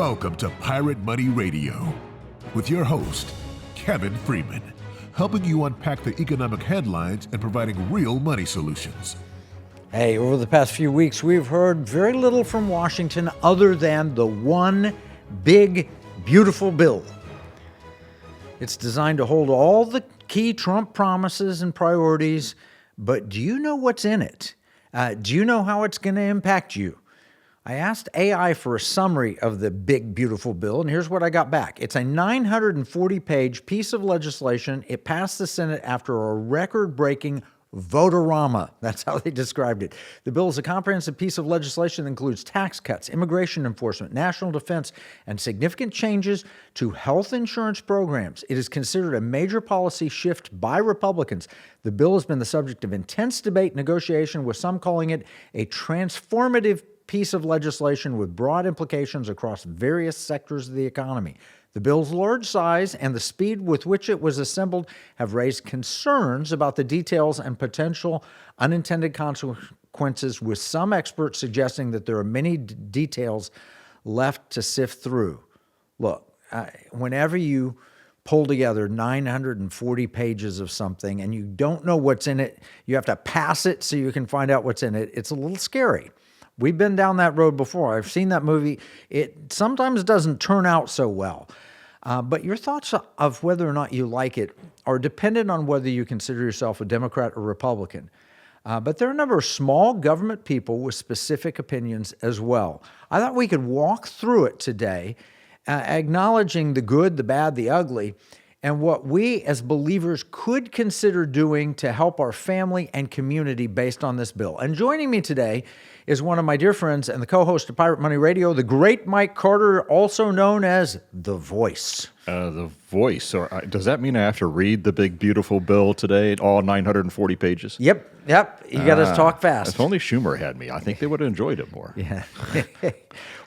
Welcome to Pirate Money Radio with your host, Kevin Freeman, helping you unpack the economic headlines and providing real money solutions. Hey, over the past few weeks, we've heard very little from Washington other than the one big, beautiful bill. It's designed to hold all the key Trump promises and priorities, but do you know what's in it? Do you know how it's going to impact you? I asked AI for a summary of the big, beautiful bill, and here's what I got back. It's a 940-page piece of legislation. It passed the Senate after a record-breaking vote-a-rama. That's how they described it. The bill is a comprehensive piece of legislation that includes tax cuts, immigration enforcement, national defense, and significant changes to health insurance programs. It is considered a major policy shift by Republicans. The bill has been the subject of intense debate and negotiation, with some calling it a transformative piece of legislation with broad implications across various sectors of the economy. The bill's large size and the speed with which it was assembled have raised concerns about the details and potential unintended consequences, with some experts suggesting that there are many details left to sift through. Look, whenever you pull together 940 pages of something and you don't know what's in it, you have to pass it so you can find out what's in it. It's a little scary. We've been down that road before. I've seen that movie. It sometimes doesn't turn out so well. But your thoughts of whether or not you like it are dependent on whether you consider yourself a Democrat or Republican. But there are a number of small government people with specific opinions as well. I thought we could walk through it today, acknowledging the good, the bad, the ugly, and what we as believers could consider doing to help our family and community based on this bill. And joining me today is one of my dear friends and the co-host of Pirate Money Radio, the great Mike Carter, also known as The Voice. The Voice. Or does that mean I have to read the big, beautiful bill today, all 940 pages? Yep. You got to talk fast. If only Schumer had me, I think they would have enjoyed it more. Yeah.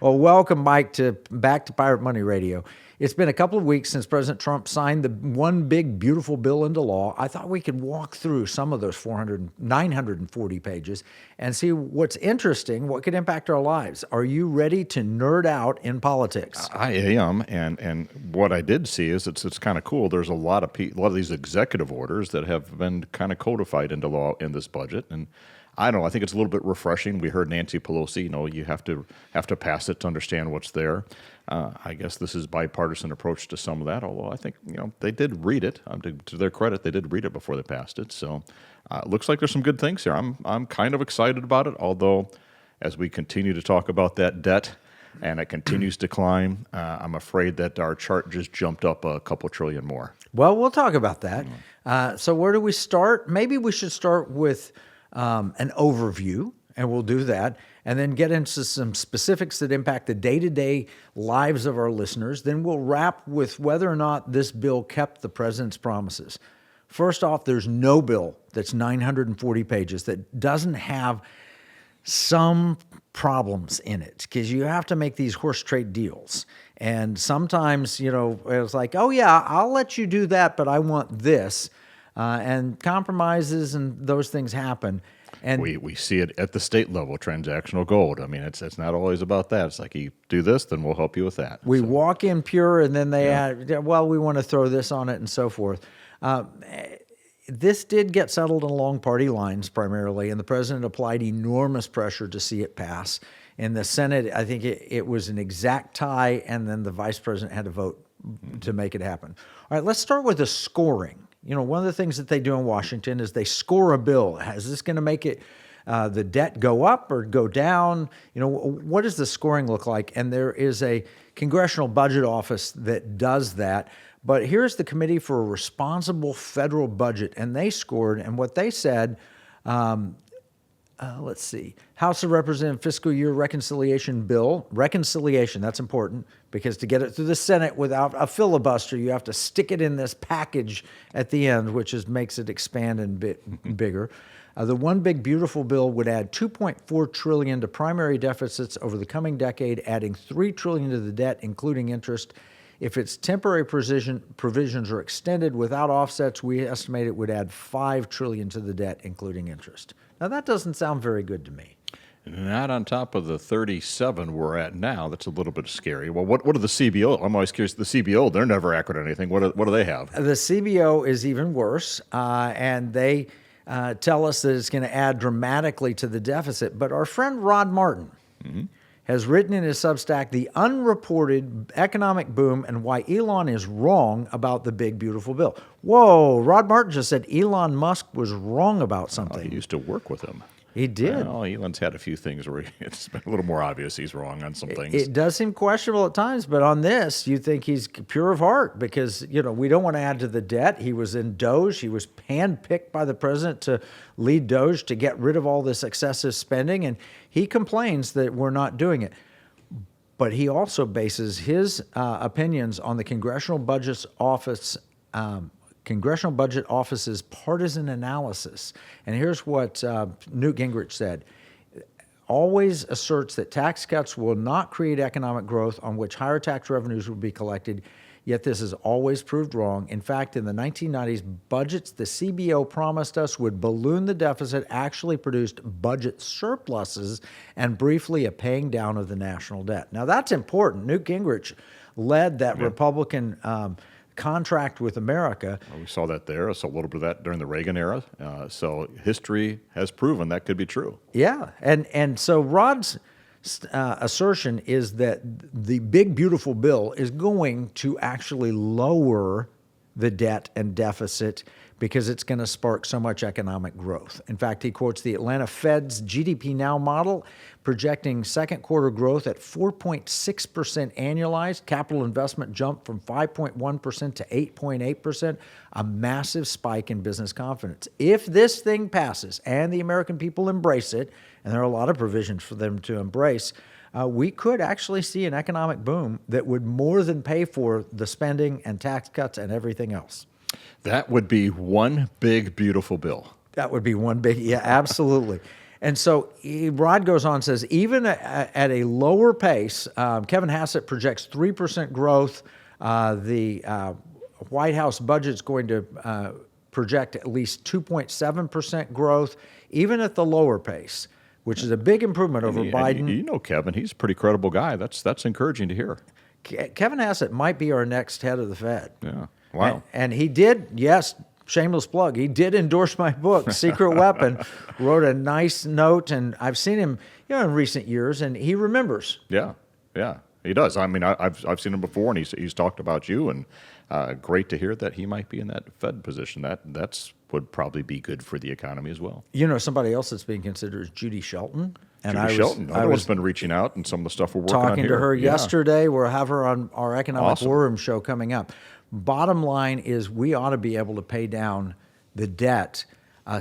Well, welcome, Mike, back to Pirate Money Radio. It's been a couple of weeks since President Trump signed the one big, beautiful bill into law. I thought we could walk through some of those 940 pages and see what's interesting, what could impact our lives. Are you ready to nerd out in politics? I am, and what I did see is it's kind of cool. There's a lot of these executive orders that have been kind of codified into law in this budget, and I don't know. I think it's a little bit refreshing. We heard Nancy Pelosi. You have to pass it to understand what's there. I guess this is bipartisan approach to some of that. Although I think they did read it. To their credit, they did read it before they passed it. So it looks like there's some good things here. I'm kind of excited about it. Although, as we continue to talk about that debt and it continues to climb, I'm afraid that our chart just jumped up a couple trillion more. Well, we'll talk about that. So where do we start? Maybe we should start with an overview, and we'll do that, and then get into some specifics that impact the day-to-day lives of our listeners. Then we'll wrap with whether or not this bill kept the president's promises. First off, there's no bill that's 940 pages that doesn't have some problems in it, because you have to make these horse trade deals. And sometimes, it's like, oh yeah, I'll let you do that, but I want this. And compromises and those things happen. And we see it at the state level, transactional gold. I mean, it's not always about that. It's like, you do this, then we'll help you with that. We walk in pure, and then they add, well, we want to throw this on it and so forth. This did get settled along party lines primarily, and the president applied enormous pressure to see it pass. In the Senate, I think it was an exact tie, and then the vice president had to vote to make it happen. All right, let's start with the scoring. One of the things that they do in Washington is they score a bill. Is this going to make it the debt go up or go down? What does the scoring look like? And there is a Congressional Budget Office that does that. But here's the Committee for a Responsible Federal Budget, and they scored, and what they said, let's see, House of Representatives Fiscal Year Reconciliation Bill. Reconciliation, that's important, because to get it through the Senate without a filibuster, you have to stick it in this package at the end, which makes it expand and bit bigger. The one big beautiful bill would add $2.4 trillion to primary deficits over the coming decade, adding $3 trillion to the debt, including interest. If its temporary provisions are extended without offsets, we estimate it would add $5 trillion to the debt, including interest. Now, that doesn't sound very good to me. Not on top of the 37 we're at now. That's a little bit scary. Well, what are the CBO? I'm always curious. The CBO, they're never accurate at anything. What do they have? The CBO is even worse, and they tell us that it's going to add dramatically to the deficit. But our friend Rod Martin has written in his Substack, The Unreported Economic Boom and Why Elon is Wrong About the Big Beautiful Bill. Whoa, Rod Martin just said Elon Musk was wrong about something. He used to work with him. He did. Well, Elon's had a few things where it's been a little more obvious he's wrong on some things. It does seem questionable at times, but on this, you think he's pure of heart because, we don't want to add to the debt. He was in Doge. He was handpicked by the president to lead Doge to get rid of all this excessive spending, and he complains that we're not doing it. But he also bases his opinions on the Congressional Budget Office's partisan analysis. And here's what Newt Gingrich said. Always asserts that tax cuts will not create economic growth on which higher tax revenues will be collected, yet this is always proved wrong. In fact, in the 1990s budgets the CBO promised us would balloon the deficit actually produced budget surpluses and briefly a paying down of the national debt. Now that's important. Newt Gingrich led that Republican contract with America. Well, we saw that there. I saw a little bit of that during the Reagan era. So history has proven that could be true. Yeah, and so Rod's assertion is that the big beautiful bill is going to actually lower the debt and deficit because it's going to spark so much economic growth. In fact, he quotes the Atlanta Fed's GDP Now model, projecting second quarter growth at 4.6% annualized. Capital investment jumped from 5.1% to 8.8%, a massive spike in business confidence. If this thing passes and the American people embrace it, and there are a lot of provisions for them to embrace, we could actually see an economic boom that would more than pay for the spending and tax cuts and everything else. That would be one big, beautiful bill. That would be one big, yeah, absolutely. And so Rod goes on and says, even at a lower pace, Kevin Hassett projects 3% growth. The White House budget's going to project at least 2.7% growth, even at the lower pace, which is a big improvement over Biden. You know Kevin, he's a pretty credible guy. That's encouraging to hear. Kevin Hassett might be our next head of the Fed. Yeah. Wow. And he did, yes, shameless plug, he did endorse my book, Secret Weapon, wrote a nice note, and I've seen him in recent years, and he remembers. Yeah, he does. I mean, I've seen him before, and he's talked about you, and great to hear that he might be in that Fed position. That's would probably be good for the economy as well. Somebody else that's being considered is Judy Shelton. And I was been reaching out and some of the stuff we're working on here. Talking to her yesterday. We'll have her on our Economic War Room show coming up. Bottom line is we ought to be able to pay down the debt.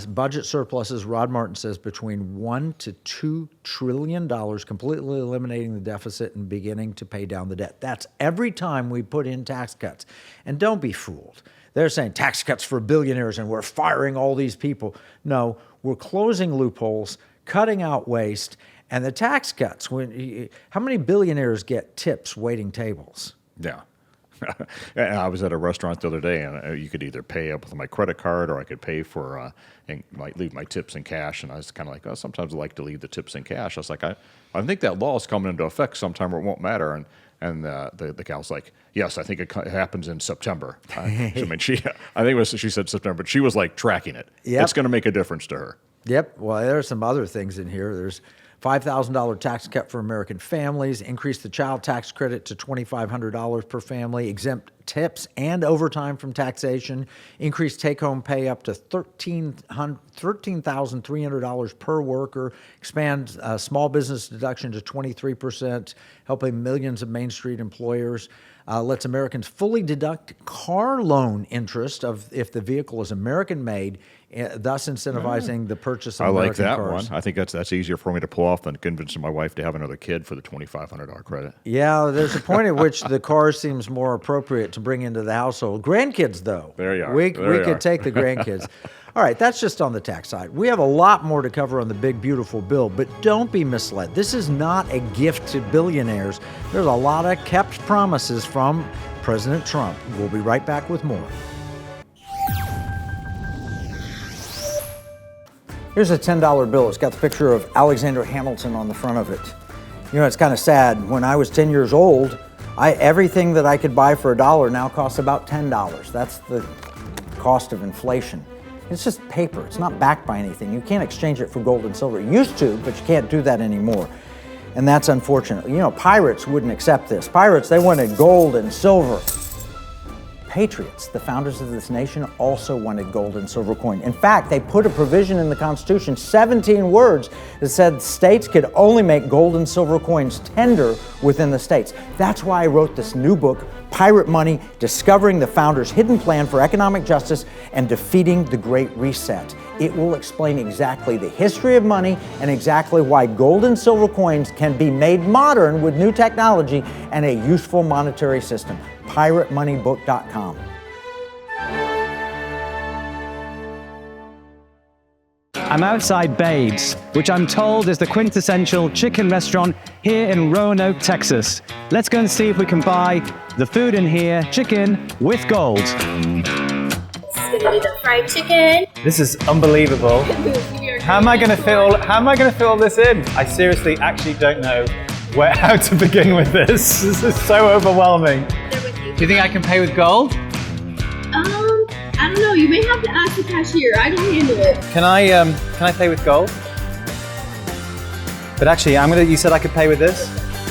Budget surpluses, Rod Martin says, between $1 to $2 trillion, completely eliminating the deficit and beginning to pay down the debt. That's every time we put in tax cuts. And don't be fooled. They're saying tax cuts for billionaires and we're firing all these people. No, we're closing loopholes, cutting out waste, and the tax cuts. How many billionaires get tips waiting tables? Yeah. And I was at a restaurant the other day, and you could either pay up with my credit card or I could pay for and might leave my tips in cash. And I was kind of like, sometimes I like to leave the tips in cash. I was like, I think that law is coming into effect sometime where it won't matter. And the gal's like, yes, I think it happens in September. I think she said September, but she was like tracking it. Yep. It's going to make a difference to her. Yep. Well, there are some other things in here. There's $5,000 tax cut for American families, increase the child tax credit to $2,500 per family, exempt tips and overtime from taxation, increase take-home pay up to $13,300 per worker, expand small business deduction to 23%, helping millions of Main Street employers, lets Americans fully deduct car loan interest if the vehicle is American-made, thus incentivizing the purchase of American cars. I like that one. I think that's easier for me to pull off than convincing my wife to have another kid for the $2,500 credit. Yeah, there's a point at which the car seems more appropriate to bring into the household. Grandkids, though. There you are. We could take the grandkids. All right, that's just on the tax side. We have a lot more to cover on the big, beautiful bill, but don't be misled. This is not a gift to billionaires. There's a lot of kept promises from President Trump. We'll be right back with more. Here's a $10 bill. It's got the picture of Alexander Hamilton on the front of it. You know, it's kind of sad. When I was 10 years old, everything that I could buy for $1 now costs about $10. That's the cost of inflation. It's just paper. It's not backed by anything. You can't exchange it for gold and silver. You used to, but you can't do that anymore. And that's unfortunate. You know, pirates wouldn't accept this. Pirates, they wanted gold and silver. Patriots, the founders of this nation, also wanted gold and silver coin. In fact, they put a provision in the Constitution, 17 words, that said states could only make gold and silver coins tender within the states. That's why I wrote this new book, Pirate Money, Discovering the Founders' Hidden Plan for Economic Justice and Defeating the Great Reset. It will explain exactly the history of money and exactly why gold and silver coins can be made modern with new technology and a useful monetary system. PirateMoneyBook.com. I'm outside Babe's, which I'm told is the quintessential chicken restaurant here in Roanoke, Texas. Let's go and see if we can buy the food in here, chicken with gold. This is gonna be the fried chicken. This is unbelievable. How am I going to fit all this in? I seriously actually don't know how to begin with this. This is so overwhelming. Do you think I can pay with gold? I don't know. You may have to ask the cashier. I don't handle it. Can I pay with gold? But actually, you said I could pay with this?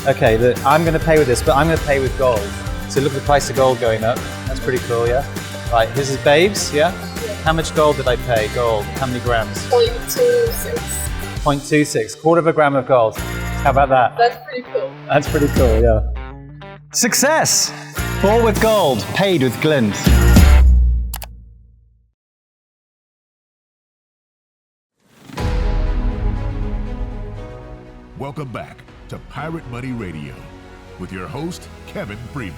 Okay, I'm gonna pay with this, but I'm gonna pay with gold. So look at the price of gold going up. That's pretty cool, yeah? Right, this is Babes, yeah? How much gold did I pay? Gold, how many grams? 0.26. 0.26, quarter of a gram of gold. How about that? That's pretty cool. That's pretty cool, yeah. Success! All with gold, paid with glint. Welcome back to Pirate Money Radio with your host, Kevin Freeman.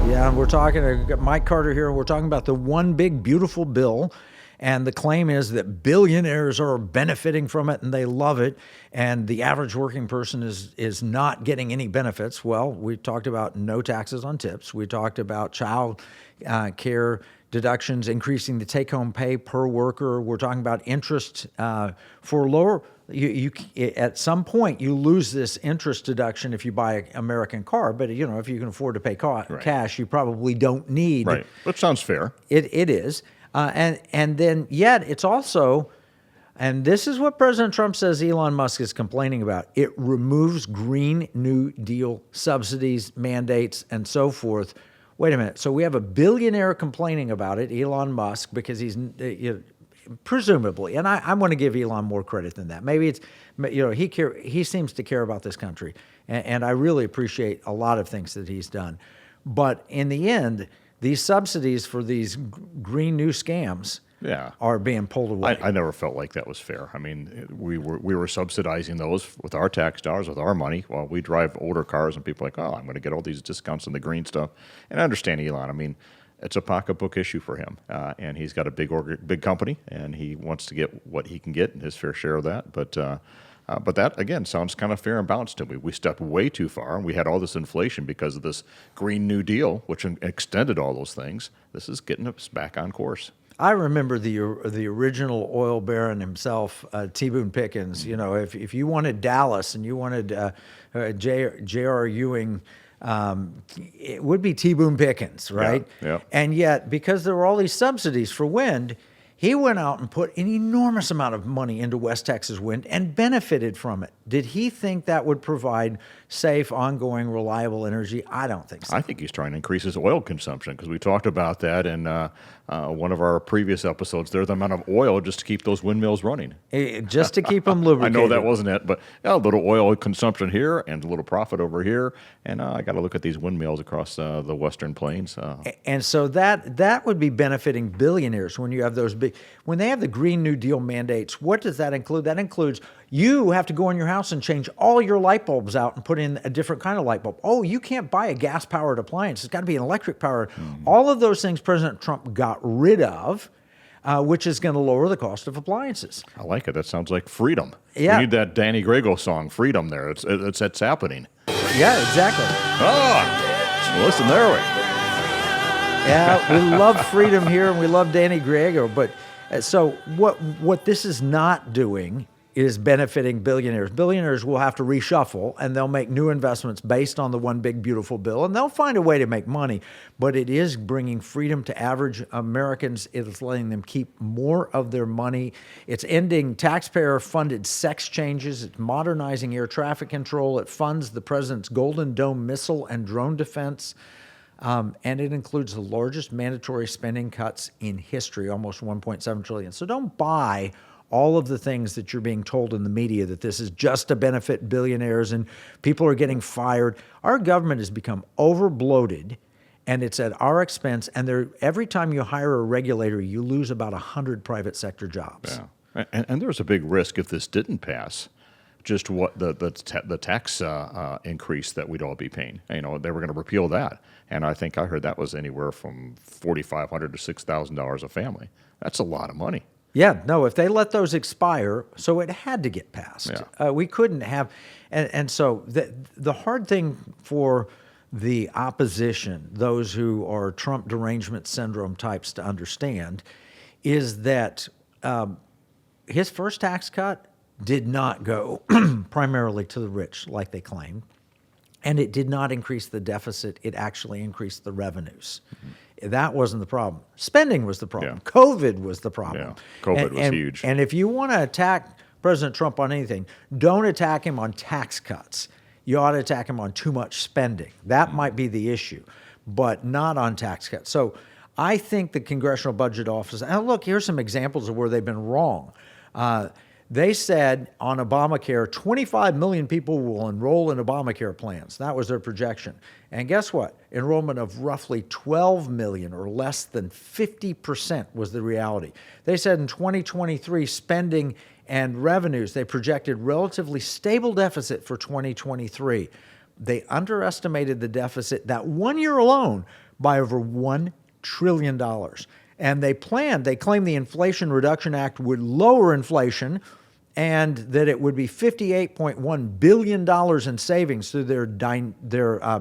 Yeah, we're talking to Mike Carter here. We're talking about the one big beautiful bill. And the claim is that billionaires are benefiting from it and they love it. And the average working person is not getting any benefits. Well, we talked about no taxes on tips. We talked about child care deductions, increasing the take-home pay per worker. We're talking about interest for lower. You at some point you lose this interest deduction if you buy an American car, but if you can afford to pay cash, you probably don't need. Right, that sounds fair. It is, and then yet it's also, and this is what President Trump says Elon Musk is complaining about. It removes Green New Deal subsidies, mandates, and so forth. Wait a minute. So we have a billionaire complaining about it, Elon Musk, because he's presumably, and I want to give Elon more credit than that. Maybe it's, he seems to care about this country, and I really appreciate a lot of things that he's done. But in the end, these subsidies for these green new scams are being pulled away. I never felt like that was fair. I mean, we were subsidizing those with our tax dollars, with our money, while we drive older cars, and people are like, oh, I'm going to get all these discounts on the green stuff. And I understand Elon. I mean, it's a pocketbook issue for him, and he's got a big company, and he wants to get what he can get and his fair share of that. But that, again, sounds kind of fair and balanced to me. We stepped way too far, and we had all this inflation because of this Green New Deal, which extended all those things. This is getting us back on course. I remember the original oil baron himself, T. Boone Pickens. If you wanted Dallas and you wanted J.R. Ewing, it would be T. Boone Pickens, right? Yeah. And yet, because there were all these subsidies for wind, he went out and put an enormous amount of money into West Texas wind and benefited from it. Did he think that would provide safe, ongoing, reliable energy? I don't think so. I think he's trying to increase his oil consumption, because we talked about that in one of our previous episodes there, the amount of oil just to keep those windmills running. Just to keep them lubricated. I know that wasn't it, but a little oil consumption here and a little profit over here. And I got to look at these windmills across the Western Plains. And so that would be benefiting billionaires when you have those big, when they have the Green New Deal mandates. What does that include? That includes you have to go in your house and change all your light bulbs out and put in a different kind of light bulb. Oh, you can't buy a gas-powered appliance. It's got to be an electric-powered. All of those things President Trump got rid of, which is going to lower the cost of appliances. I like it. That sounds like freedom. Yeah. We need that Danny Grego song, Freedom, there. It's happening. Yeah, exactly. Listen there. Yeah, we love freedom here, and we love Danny Grego, but So what this is not doing is benefiting billionaires. Billionaires will have to reshuffle, and they'll make new investments based on the one big beautiful bill, and they'll find a way to make money. But it is bringing freedom to average Americans. It's letting them keep more of their money. It's ending taxpayer-funded sex changes. It's modernizing air traffic control. It funds the president's Golden Dome missile and drone defense. And it includes the largest mandatory spending cuts in history, almost $1.7 trillion. So don't buy all of the things that you're being told in the media, that this is just to benefit billionaires and people are getting fired. Our government has become over-bloated, and it's at our expense. And every time you hire a regulator, you lose about 100 private sector jobs. Yeah. And there's a big risk if this didn't pass, just what the tax increase that we'd all be paying. They were going to repeal that. And I think I heard that was anywhere from $4,500 to $6,000 a family. That's a lot of money. Yeah, no, if they let those expire, so it had to get passed. Yeah. We couldn't have, and so the hard thing for the opposition, those who are Trump derangement syndrome types to understand, is that his first tax cut did not go primarily to the rich like they claimed, and it did not increase the deficit. It actually increased the revenues. Mm-hmm. That wasn't the problem. Spending was the problem. Yeah. COVID was the problem. Yeah, COVID was huge. And if you want to attack President Trump on anything, don't attack him on tax cuts. You ought to attack him on too much spending. That might be the issue, but not on tax cuts. So I think the Congressional Budget Office, and look, here's some examples of where they've been wrong. They said on Obamacare, 25 million people will enroll in Obamacare plans. That was their projection. And guess what? Enrollment of roughly 12 million, or less than 50%, was the reality. They said in 2023, spending and revenues, they projected relatively stable deficit for 2023. They underestimated the deficit that 1 year alone by over $1 trillion. And they claimed the Inflation Reduction Act would lower inflation and that it would be $58.1 billion in savings through their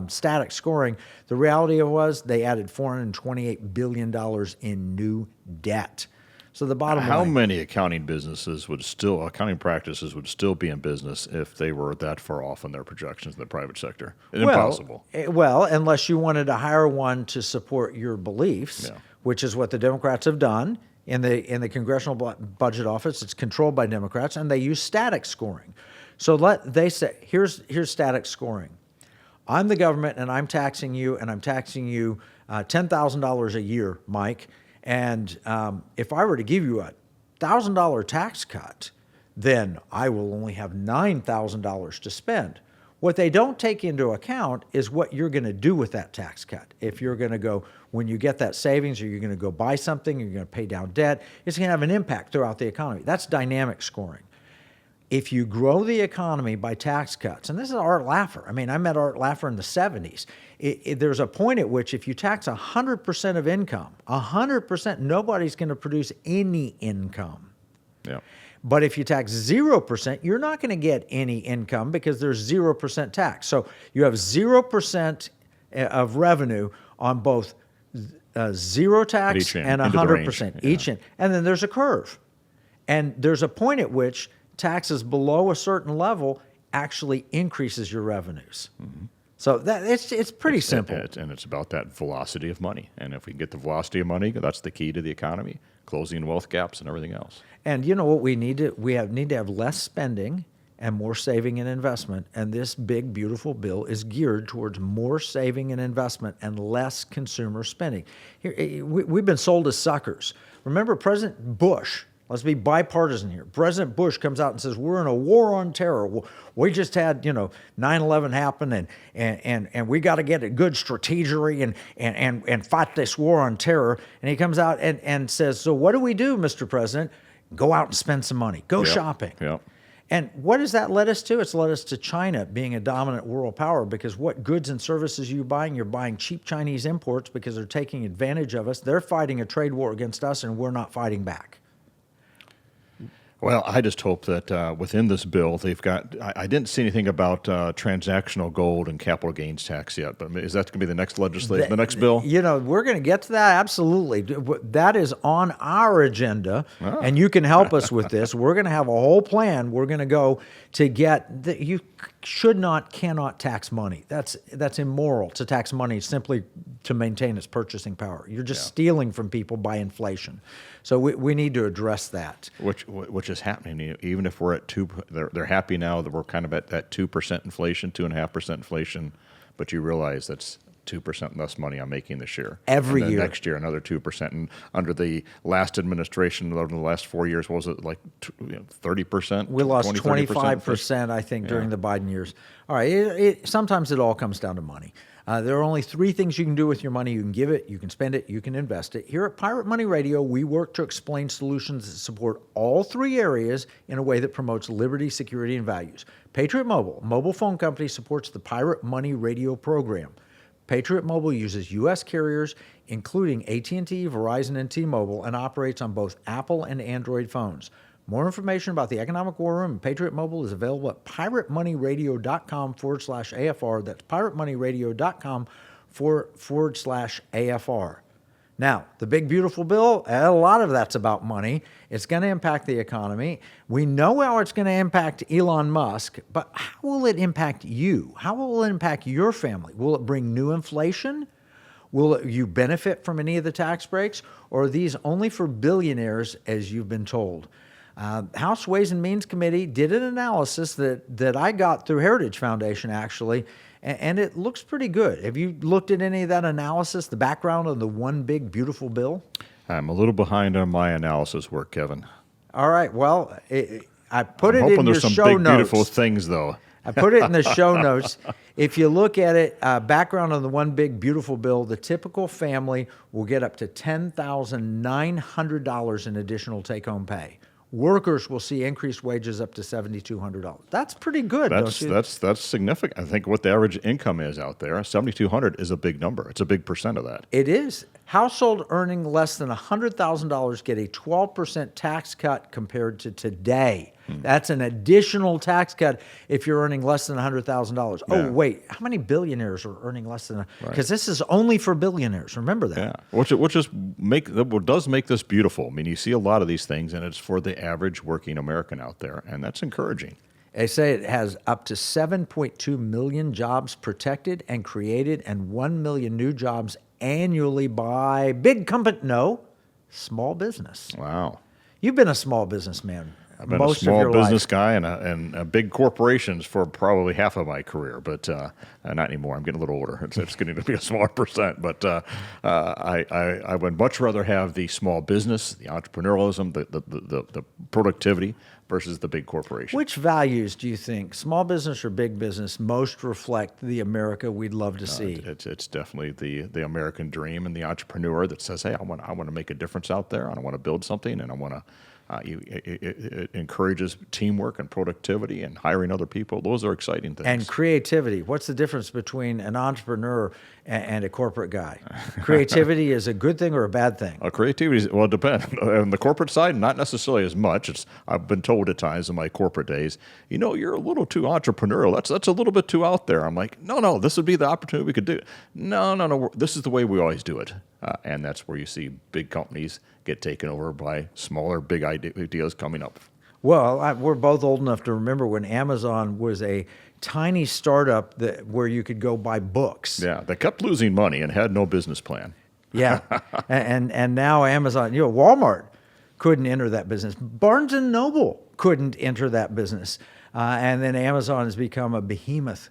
static scoring. The reality was they added $428 billion in new debt. So the bottom line. How many accounting practices would still be in business if they were that far off in their projections in the private sector? Impossible. Well, unless you wanted to hire one to support your beliefs, Yeah. which is what the Democrats have done in the Congressional Budget Office. It's controlled by Democrats, and they use static scoring. So they say, here's static scoring. I'm the government, and I'm taxing you, $10,000 a year, Mike. And if I were to give you a $1,000 tax cut, then I will only have $9,000 to spend. What they don't take into account is what you're going to do with that tax cut. If you're going to go, when you get that savings, or you're going to go buy something, you're going to pay down debt, it's going to have an impact throughout the economy. That's dynamic scoring. If you grow the economy by tax cuts, and this is Art Laffer. I mean, I met Art Laffer in the 70s. There's a point at which if you tax 100% of income, 100%, nobody's going to produce any income. Yeah. But if you tax 0%, you're not going to get any income because there's 0% tax. So you have 0% of revenue on both zero tax and 100% each in. And then there's a curve. And there's a point at which taxes below a certain level actually increases your revenues. Mm-hmm. So it's pretty simple. And it's about that velocity of money. And if we can get the velocity of money, that's the key to the economy, closing wealth gaps and everything else. And you know what we need to need to have less spending and more saving and investment. And this big, beautiful bill is geared towards more saving and investment and less consumer spending. Here, we've been sold as suckers. Remember President Bush. Let's be bipartisan here. President Bush comes out and says, we're in a war on terror. We just had, 9/11 happen, and we got to get a good strategery and fight this war on terror. And he comes out and says, so what do we do, Mr. President? Go out and spend some money. Go shopping. Yep. And what does that led us to? It's led us to China being a dominant world power, because what goods and services you're buying cheap Chinese imports because they're taking advantage of us. They're fighting a trade war against us, and we're not fighting back. Well, I just hope that within this bill, they've got. I didn't see anything about transactional gold and capital gains tax yet, but is that going to be the next legislation, the next bill? You know, we're going to get to that. Absolutely. That is on our agenda, and you can help us with this. We're going to have a whole plan. We're going to go to get you cannot tax money. That's immoral to tax money simply to maintain its purchasing power. You're just stealing from people by inflation. So we need to address that. Which is happening. Even if we're at 2%, they're happy now that we're kind of at that 2% inflation, 2.5% inflation, but you realize that's 2% less money I'm making this year. Every year. Next year, another 2%. And under the last administration, over the last 4 years, what was it, like 30%? We lost 25%, I think, during the Biden years. All right, sometimes it all comes down to money. There are only three things you can do with your money. You can give it, you can spend it, you can invest it. Here at Pirate Money Radio, we work to explain solutions that support all three areas in a way that promotes liberty, security, and values. Patriot Mobile, a mobile phone company, supports the Pirate Money Radio program. Patriot Mobile uses U.S. carriers, including AT&T, Verizon, and T-Mobile, and operates on both Apple and Android phones. More information about the Economic War Room and Patriot Mobile is available at piratemoneyradio.com/AFR. That's piratemoneyradio.com/AFR. Now, the big, beautiful bill, a lot of that's about money. It's going to impact the economy. We know how it's going to impact Elon Musk, but how will it impact you? How will it impact your family? Will it bring new inflation? Will you benefit from any of the tax breaks? Or are these only for billionaires, as you've been told? House Ways and Means Committee did an analysis that I got through Heritage Foundation, actually, and it looks pretty good. Have you looked at any of that analysis, the background of the one big, beautiful bill? I'm a little behind on my analysis work, Kevin. All right. Well, I put I'm it hoping in your there's some show big, notes. beautiful things, though. I put it in the show notes. If you look at it, background on the one big, beautiful bill, the typical family will get up to $10,900 in additional take-home pay. Workers will see increased wages up to $7,200. That's pretty good, don't you? That's significant. I think what the average income is out there, $7,200 is a big number. It's a big percent of that. It is. Household earning less than $100,000 get a 12% tax cut compared to today. That's an additional tax cut if you're earning less than $100,000. Yeah. Oh, wait, how many billionaires are earning less than because this is only for billionaires. Remember that. Yeah, which does make this beautiful. I mean, you see a lot of these things, and it's for the average working American out there, and that's encouraging. They say it has up to 7.2 million jobs protected and created and 1 million new jobs annually by big company. No, small business. Wow. You've been a small businessman. I've been most a small of your business life. guy and big corporations for probably half of my career, but not anymore. I'm getting a little older. It's getting to be a smaller percent. But I would much rather have the small business, the entrepreneurialism, the productivity versus the big corporation. Which values do you think, small business or big business, most reflect the America we'd love to see? It's definitely the American dream and the entrepreneur that says, hey, I want to make a difference out there, and I want to build something, and I want to. It encourages teamwork and productivity and hiring other people. Those are exciting things. And creativity. What's the difference between an entrepreneur and a corporate guy? Creativity is a good thing or a bad thing? Creativity, well, it depends. On the corporate side, not necessarily as much. I've been told at times in my corporate days, you're a little too entrepreneurial. That's a little bit too out there. I'm like, no, this would be the opportunity we could do it. No, this is the way we always do it. And that's where you see big companies get taken over by smaller, big ideas coming up. Well, we're both old enough to remember when Amazon was a tiny startup where you could go buy books. Yeah, they kept losing money and had no business plan. Yeah, and now Amazon, Walmart couldn't enter that business. Barnes & Noble couldn't enter that business. And then Amazon has become a behemoth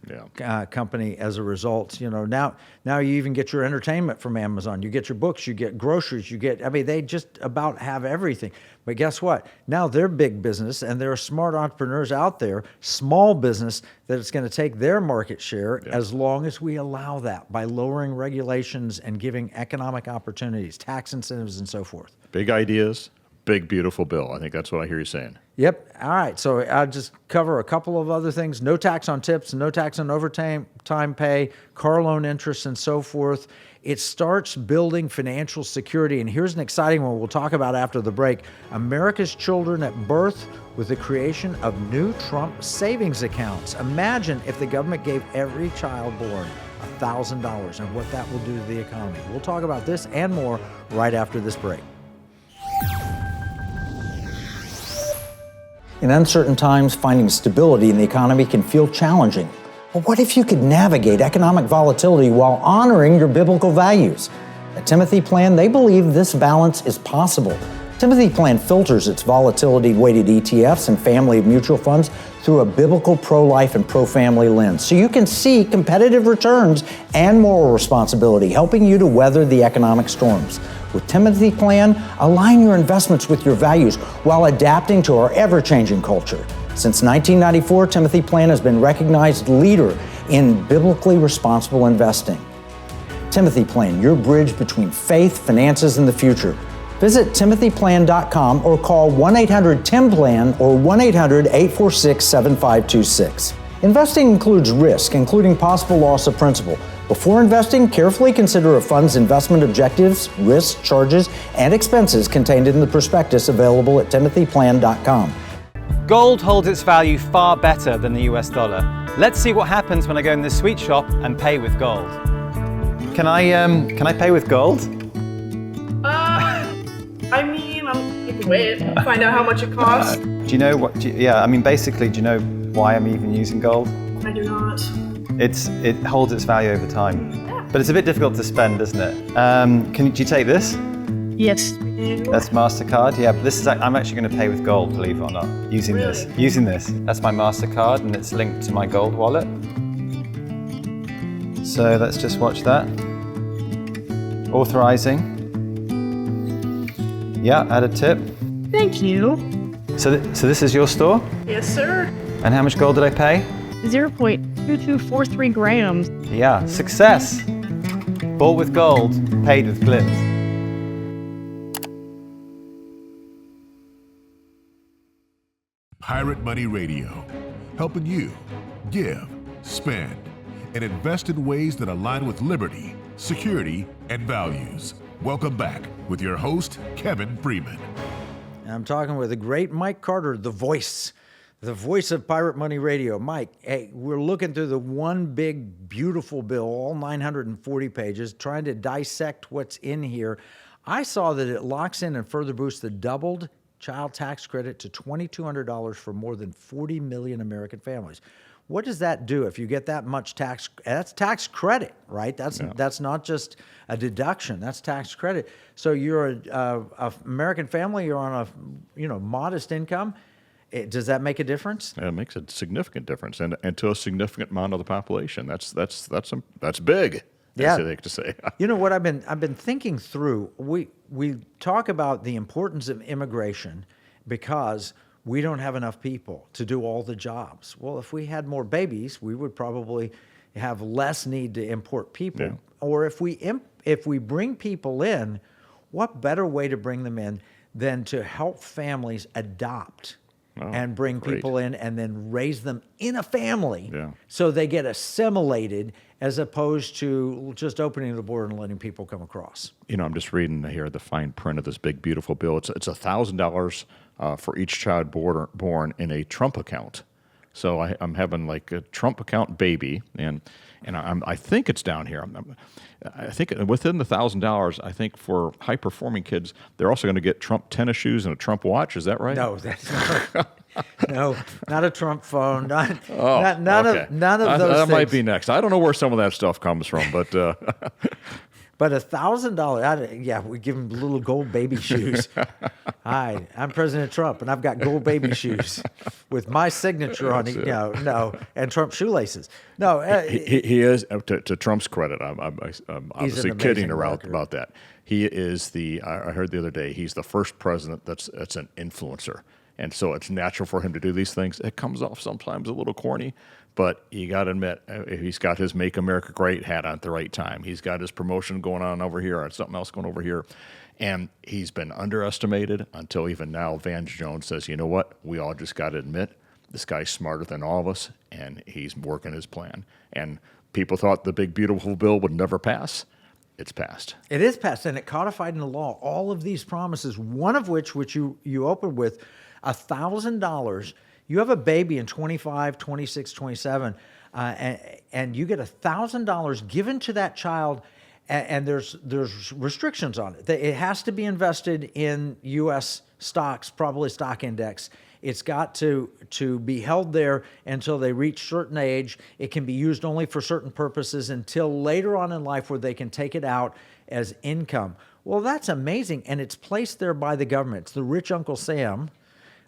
company as a result. Now you even get your entertainment from Amazon. You get your books, you get groceries, they just about have everything. But guess what? Now they're big business, and there are smart entrepreneurs out there, small business, that it's going to take their market share as long as we allow that by lowering regulations and giving economic opportunities, tax incentives, and so forth. Big ideas, big, beautiful bill. I think that's what I hear you saying. Yep. All right. So I'll just cover a couple of other things. No tax on tips, no tax on overtime pay, car loan interest, and so forth. It starts building financial security. And here's an exciting one we'll talk about after the break. America's children at birth with the creation of new Trump savings accounts. Imagine if the government gave every child born $1,000 and what that will do to the economy. We'll talk about this and more right after this break. In uncertain times, finding stability in the economy can feel challenging. But what if you could navigate economic volatility while honoring your biblical values? At Timothy Plan, they believe this balance is possible. Timothy Plan filters its volatility-weighted ETFs and family of mutual funds through a biblical pro-life and pro-family lens, so you can see competitive returns and moral responsibility, helping you to weather the economic storms. With Timothy Plan, align your investments with your values while adapting to our ever-changing culture. Since 1994, Timothy Plan has been recognized leader in biblically responsible investing. Timothy Plan, your bridge between faith, finances, and the future. Visit timothyplan.com or call 1-800-TIM-PLAN or 1-800-846-7526. Investing includes risk, including possible loss of principal. Before investing, carefully consider a fund's investment objectives, risks, charges, and expenses contained in the prospectus available at timothyplan.com. Gold holds its value far better than the US dollar. Let's see what happens when I go in this sweet shop and pay with gold. Can I pay with gold? I mean, you can wait, find out how much it costs. Do you know what? Basically, do you know why I'm even using gold? I do not. It holds its value over time, but it's a bit difficult to spend, isn't it? Do you take this? Yes. That's MasterCard. Yeah, but this is. I'm actually going to pay with gold, believe it or not. Using this. That's my MasterCard, and it's linked to my gold wallet. So let's just watch that. Authorizing. Yeah, add a tip. Thank you. So this is your store? Yes, sir. And how much gold did I pay? 0.2243 grams. Yeah, success. Bought with gold, paid with glitz. Pirate Money Radio, helping you give, spend, and invest in ways that align with liberty, security, and values. Welcome back with your host, Kevin Freeman. I'm talking with the great Mike Carter, the voice of Pirate Money Radio. Mike, hey, we're looking through the one big, beautiful bill, all 940 pages, trying to dissect what's in here. I saw that it locks in and further boosts the doubled child tax credit to $2,200 for more than 40 million American families. What does that do if you get that much tax? That's tax credit, right? That's not just a deduction. That's tax credit. So you're a American family. You're on a modest income. Does that make a difference? It makes a significant difference, and to a significant amount of the population. That's big. Yeah. As they like to say. You know what I've been thinking through. We talk about the importance of immigration because we don't have enough people to do all the jobs. Well, if we had more babies, we would probably have less need to import people. Yeah. Or if we bring people in, what better way to bring them in than to help families adopt and bring people in and then raise them in a family so they get assimilated as opposed to just opening the border and letting people come across. I'm just reading here the fine print of this big, beautiful bill. It's $1,000 for each child born in a Trump account. So I'm having like a Trump account baby, and I think it's down here. I think within the $1,000, I think for high-performing kids, they're also going to get Trump tennis shoes and a Trump watch. Is that right? No, that's not. No, not a Trump phone. None of those that things. might be next. I don't know where some of that stuff comes from, but but $1,000. Yeah, we give them little gold baby shoes. Hi, I'm President Trump, and I've got gold baby shoes with my signature on it. And Trump shoelaces. No, he is. To Trump's credit, I'm obviously kidding around about that. He is I heard the other day, he's the first president that's an influencer. And so it's natural for him to do these things. It comes off sometimes a little corny, but you got to admit, he's got his Make America Great hat on at the right time. He's got his promotion going on over here or something else going over here. And he's been underestimated until even now Vance Jones says, you know what, we all just got to admit this guy's smarter than all of us, and he's working his plan. And people thought the big, beautiful bill would never pass. It's passed. It is passed, and it codified in the law all of these promises, one of which you opened with, $1,000. You have a baby in 25, 26, 27, and you get $1,000 given to that child, and there's restrictions on it. It has to be invested in U.S. stocks, probably stock index. It's got to be held there until they reach certain age. It can be used only for certain purposes until later on in life where they can take it out as income. Well, that's amazing, and it's placed there by the government. It's the rich Uncle Sam,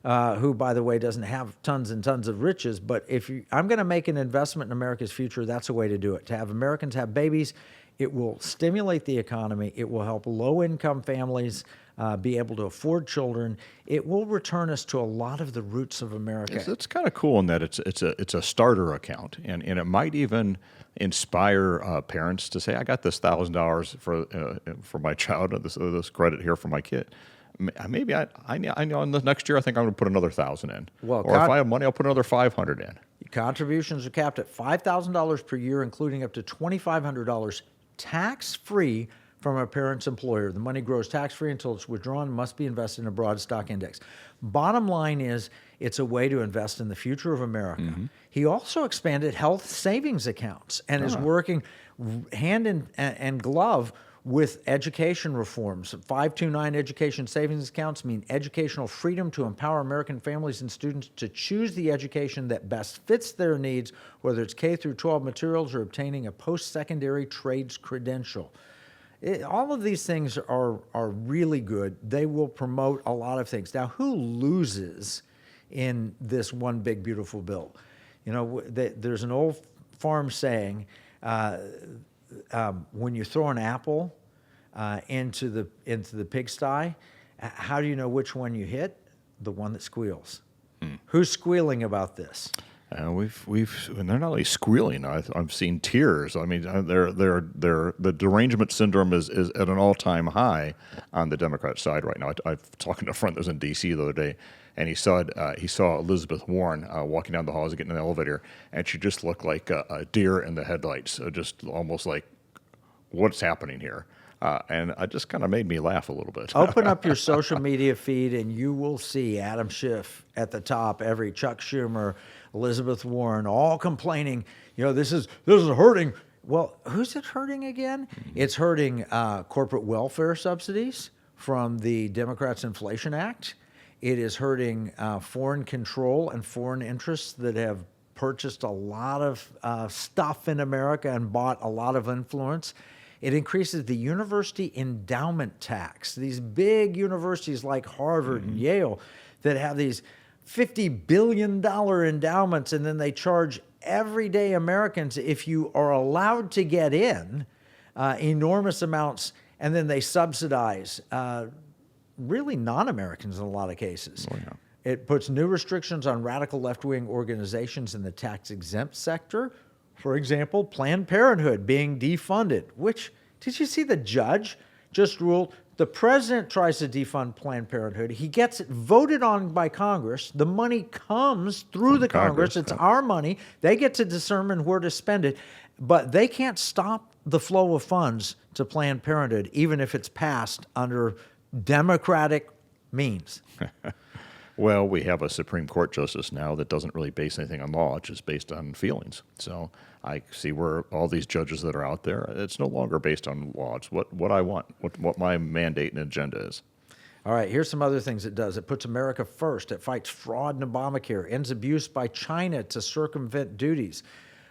who, by the way, doesn't have tons and tons of riches. But I'm going to make an investment in America's future, that's a way to do it. To have Americans have babies, it will stimulate the economy. It will help low-income families be able to afford children. It will return us to a lot of the roots of America. It's kind of cool in that it's a starter account, and it might even inspire parents to say, I got this $1,000 for my child, this credit here for my kid. Maybe I know in the next year I think I'm going to put another $1,000 in. Well, or if I have money, I'll put another $500 in. Contributions are capped at $5,000 per year, including up to $2,500 tax-free from a parent's employer. The money grows tax-free until it's withdrawn and must be invested in a broad stock index. Bottom line is, it's a way to invest in the future of America. Mm-hmm. He also expanded health savings accounts and is working hand in glove with education reforms. 529 education savings accounts mean educational freedom to empower American families and students to choose the education that best fits their needs, whether it's K through 12 materials or obtaining a post-secondary trades credential. All of these things are really good. They will promote a lot of things. Now, who loses in this one big, beautiful bill? You know, there's an old farm saying, when you throw an apple into the pigsty, how do you know which one you hit? The one that squeals. Who's squealing about this? And they're not only squealing. I've seen tears. I mean, the derangement syndrome is at an all-time high on the Democrat side right now. I was talking to a friend that was in D.C. the other day, and he saw Elizabeth Warren walking down the halls, getting in the elevator, and she just looked like a deer in the headlights, just almost like, what's happening here? And it just kind of made me laugh a little bit. Open up your social media feed, and you will see Adam Schiff at the top, Chuck Schumer, Elizabeth Warren, all complaining, this is hurting. Well, who's it hurting again? It's hurting corporate welfare subsidies from the Democrats' Inflation Act. It is hurting foreign control and foreign interests that have purchased a lot of stuff in America and bought a lot of influence. It increases the university endowment tax. These big universities like Harvard and Yale that have these $50 billion endowments, and then they charge everyday Americans, if you are allowed to get in, enormous amounts, and then they subsidize really non-Americans in a lot of cases. Oh, yeah. It puts new restrictions on radical left-wing organizations in the tax-exempt sector. For example, Planned Parenthood being defunded, which, did you see the judge just ruled? The president tries to defund Planned Parenthood. He gets it voted on by Congress. The money comes through the Congress. It's our money. They get to determine where to spend it, but they can't stop the flow of funds to Planned Parenthood, even if it's passed under Democratic means. Well, we have a Supreme Court justice now that doesn't really base anything on law. It's just based on feelings. So I see where all these judges that are out there, it's no longer based on law. It's what I want, what my mandate and agenda is. All right, here's some other things it does. It puts America first. It fights fraud in Obamacare, ends abuse by China to circumvent duties.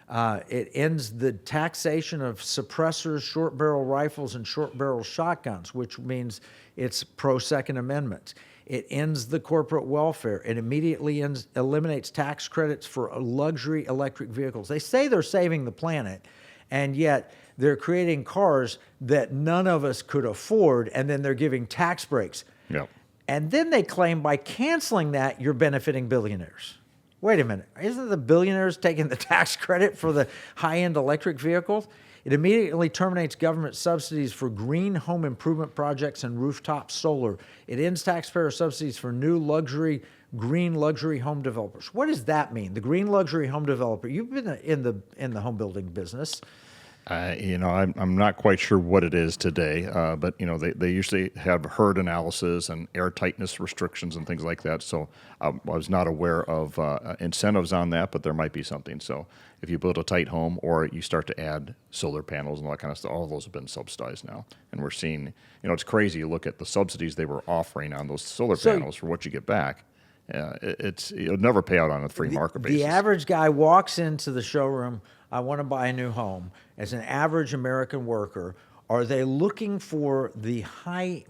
It ends the taxation of suppressors, short-barrel rifles, and short-barrel shotguns, which means it's pro-Second Amendment. It ends the corporate welfare. It immediately eliminates tax credits for luxury electric vehicles. They say they're saving the planet, and yet they're creating cars that none of us could afford, and then they're giving tax breaks. Yep. And then they claim by canceling that, you're benefiting billionaires. Wait a minute. Isn't the billionaires taking the tax credit for the high-end electric vehicles? It immediately terminates government subsidies for green home improvement projects and rooftop solar. It ends taxpayer subsidies for new green luxury home developers. What does that mean? The green luxury home developer. You've been in the home building business. I'm not quite sure what it is today, but they usually have herd analysis and air tightness restrictions and things like that. So I was not aware of incentives on that, but there might be something. So if you build a tight home or you start to add solar panels and all that kind of stuff, all of those have been subsidized now. And we're seeing, it's crazy. You look at the subsidies they were offering on those solar panels for what you get back. It'll never pay out on a free market basis. The average guy walks into the showroom, I want to buy a new home. As an average American worker, are they looking for the high-end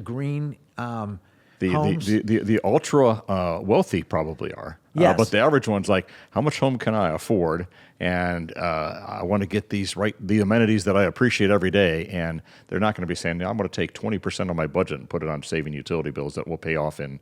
green homes? The ultra wealthy probably are. Yes. But the average one's like, how much home can I afford? And I want to get the amenities that I appreciate every day. And they're not going to be saying, I'm going to take 20% of my budget and put it on saving utility bills that will pay off in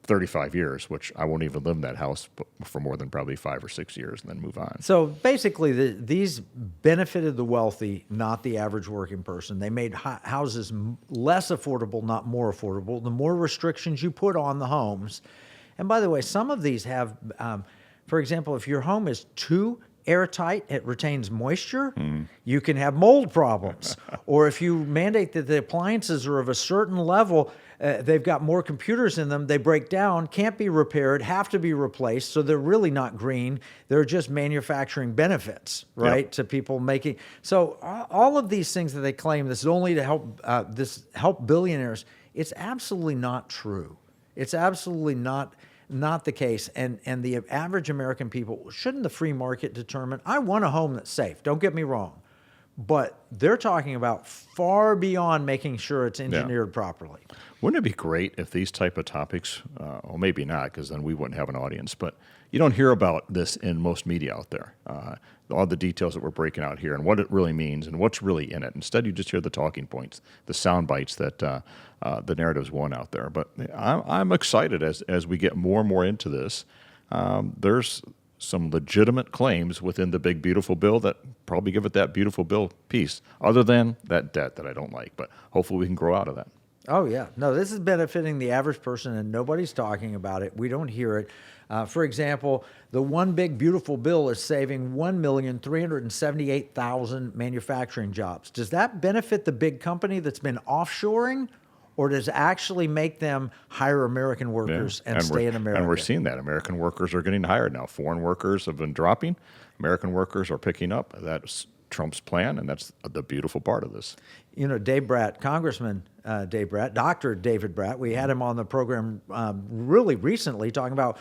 35 years, which I won't even live in that house for more than probably 5 or 6 years and then move on. So basically, these benefited the wealthy, not the average working person. They made houses less affordable, not more affordable. The more restrictions you put on the homes. And by the way, some of these have, for example, if your home is too airtight, it retains moisture, you can have mold problems. Or if you mandate that the appliances are of a certain level, they've got more computers in them, they break down, can't be repaired, have to be replaced, so they're really not green. They're just manufacturing benefits, right, to people making. So all of these things that they claim, this is only to help billionaires, it's absolutely not true. It's absolutely not the case. And the average American people, shouldn't the free market determine? I want a home that's safe, don't get me wrong. But they're talking about far beyond making sure it's engineered properly. Wouldn't it be great if these type of topics, well, maybe not, because then we wouldn't have an audience, but you don't hear about this in most media out there. All the details that we're breaking out here and what it really means and what's really in it. Instead, you just hear the talking points, the sound bites that the narratives won out there. But I'm excited as we get more and more into this. There's some legitimate claims within the big, beautiful bill that probably give it that beautiful bill piece, other than that debt that I don't like. But hopefully we can grow out of that. Oh, yeah. No, this is benefiting the average person, and nobody's talking about it. We don't hear it. For example, the one big, beautiful bill is saving 1,378,000 manufacturing jobs. Does that benefit the big company that's been offshoring, or does it actually make them hire American workers and stay in America? And we're seeing that. American workers are getting hired now. Foreign workers have been dropping. American workers are picking up. That's Trump's plan, and that's the beautiful part of this. Dave Bratt, Congressman Dave Bratt, Dr. David Bratt, we had him on the program really recently talking about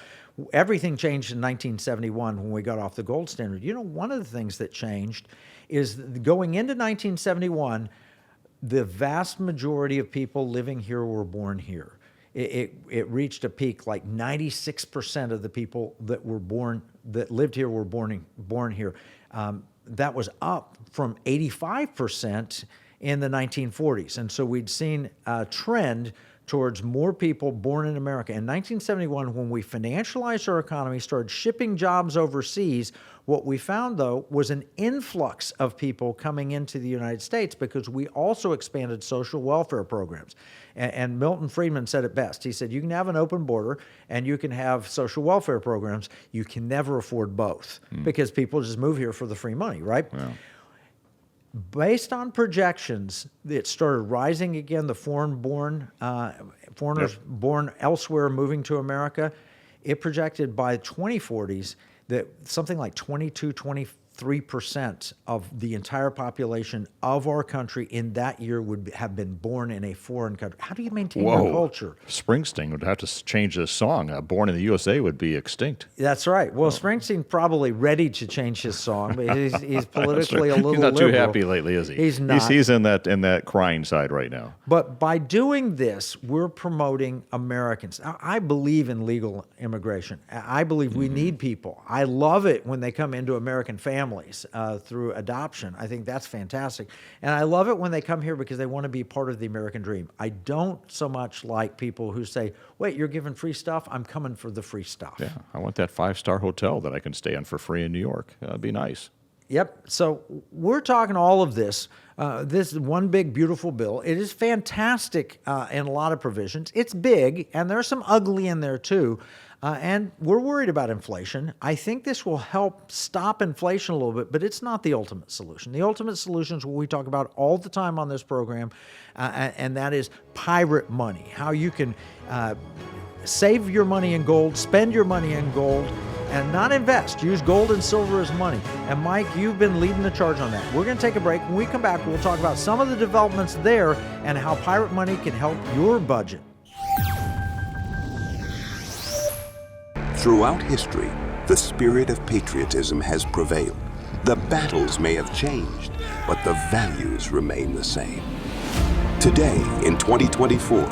everything changed in 1971 when we got off the gold standard. One of the things that changed is going into 1971, the vast majority of people living here were born here. It reached a peak, like 96% of the people that lived here were born here. That was up from 85% in the 1940s. And so we'd seen a trend towards more people born in America. In 1971, when we financialized our economy, started shipping jobs overseas, what we found, though, was an influx of people coming into the United States because we also expanded social welfare programs. And Milton Friedman said it best. He said, you can have an open border and you can have social welfare programs. You can never afford both because people just move here for the free money, right? Yeah. Based on projections, it started rising again, the foreigners born elsewhere moving to America. It projected by the 2040s that something like 23% of the entire population of our country in that year would have been born in a foreign country. How do you maintain your culture? Springsteen would have to change his song. Born in the USA would be extinct. That's right. Well, Springsteen's probably ready to change his song, but he's politically a little He's not liberal. too happy lately, is he? He's not. He's in that crying side right now. But by doing this, we're promoting Americans. I believe in legal immigration. I believe we need people. I love it when they come into American families through adoption. I think that's fantastic. And I love it when they come here because they want to be part of the American dream. I don't so much like people who say, wait, you're giving free stuff? I'm coming for the free stuff. Yeah, I want that 5-star hotel that I can stay in for free in New York. That'd be nice. Yep. So we're talking all of this. This is one big, beautiful bill. It is fantastic in a lot of provisions. It's big, and there's some ugly in there too. And we're worried about inflation. I think this will help stop inflation a little bit, but it's not the ultimate solution. The ultimate solution is what we talk about all the time on this program, and that is pirate money, how you can save your money in gold, spend your money in gold, and not invest. Use gold and silver as money. And Mike, you've been leading the charge on that. We're going to take a break. When we come back, we'll talk about some of the developments there and how pirate money can help your budget. Throughout history, the spirit of patriotism has prevailed. The battles may have changed, but the values remain the same. Today, in 2024,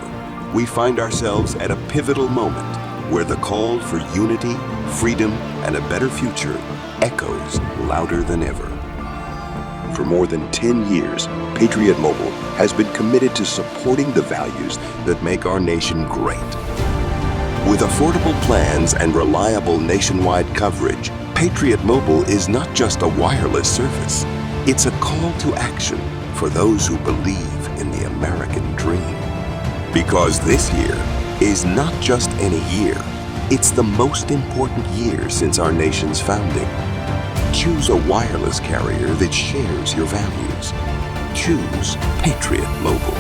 we find ourselves at a pivotal moment where the call for unity, freedom, and a better future echoes louder than ever. For more than 10 years, Patriot Mobile has been committed to supporting the values that make our nation great. With affordable plans and reliable nationwide coverage, Patriot Mobile is not just a wireless service. It's a call to action for those who believe in the American dream. Because this year is not just any year, it's the most important year since our nation's founding. Choose a wireless carrier that shares your values. Choose Patriot Mobile.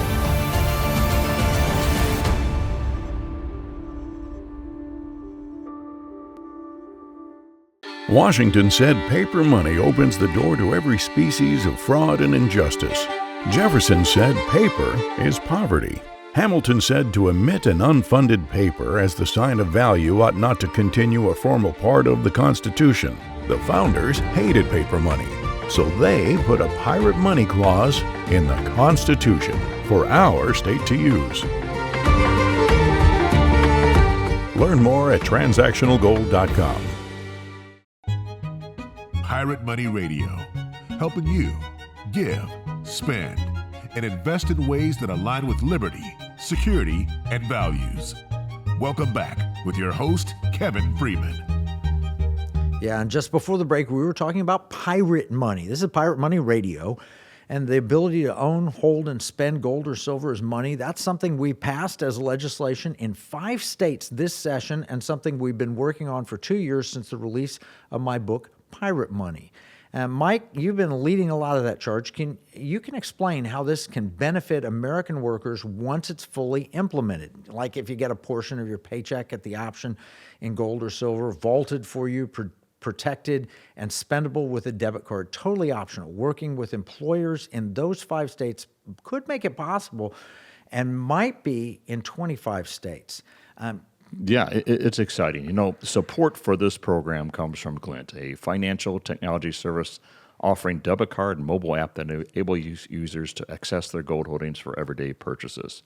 Washington said paper money opens the door to every species of fraud and injustice. Jefferson said paper is poverty. Hamilton said to emit an unfunded paper as the sign of value ought not to continue a formal part of the Constitution. The founders hated paper money, so they put a pirate money clause in the Constitution for our state to use. Learn more at transactionalgold.com. Pirate Money Radio, helping you give, spend, and invest in ways that align with liberty, security, and values. Welcome back with your host, Kevin Freeman. Yeah, and just before the break, we were talking about pirate money. This is Pirate Money Radio, and the ability to own, hold, and spend gold or silver as money. That's something we passed as legislation in 5 states this session, and something we've been working on for 2 years since the release of my book, Pirate Money. Mike, you've been leading a lot of that charge. You can explain how this can benefit American workers once it's fully implemented? Like if you get a portion of your paycheck at the option in gold or silver, vaulted for you, protected, and spendable with a debit card, totally optional. Working with employers in those 5 states could make it possible and might be in 25 states. Yeah, it's exciting. You know, support for this program comes from Glint, a financial technology service offering debit card and mobile app that enable users to access their gold holdings for everyday purchases.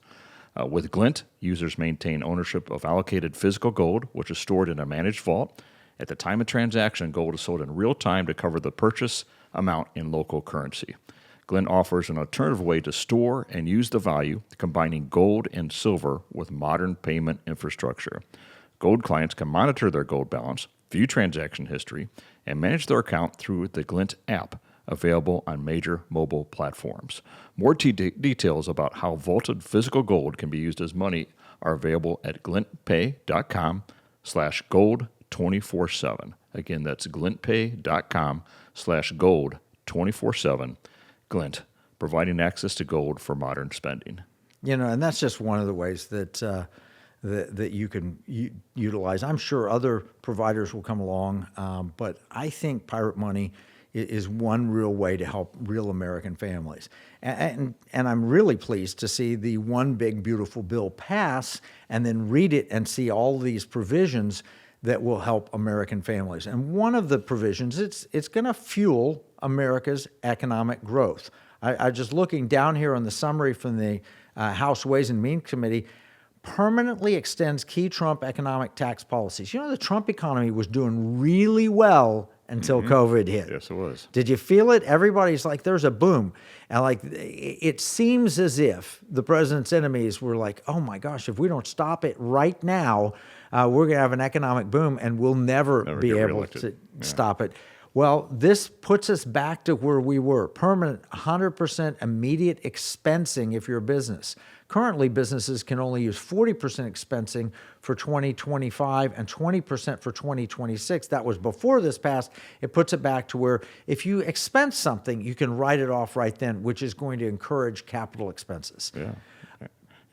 With Glint, users maintain ownership of allocated physical gold, which is stored in a managed vault. At the time of transaction, gold is sold in real time to cover the purchase amount in local currency. Glint offers an alternative way to store and use the value, combining gold and silver with modern payment infrastructure. Gold clients can monitor their gold balance, view transaction history, and manage their account through the Glint app, available on major mobile platforms. More details about how vaulted physical gold can be used as money are available at glintpay.com/gold247. Again, that's glintpay.com/gold247. Glint, providing access to gold for modern spending. You know, and that's just one of the ways that that you can utilize. I'm sure other providers will come along, but I think pirate money is one real way to help real American families. And I'm really pleased to see the one big beautiful bill pass and then read it and see all these provisions that will help American families. And one of the provisions, it's going to fuel America's economic growth. I just looking down here on the summary from the House Ways and Means Committee, permanently extends key Trump economic tax policies. You know, the Trump economy was doing really well until COVID hit. Yes, it was. Did you feel it? Everybody's like, there's a boom. And like, it seems as if the president's enemies were like, oh my gosh, if we don't stop it right now, we're going to have an economic boom and we'll never be able to stop it. Well, this puts us back to where we were. Permanent, 100% immediate expensing if you're a business. Currently, businesses can only use 40% expensing for 2025 and 20% for 2026. That was before this passed. It puts it back to where if you expense something, you can write it off right then, which is going to encourage capital expenses. Yeah.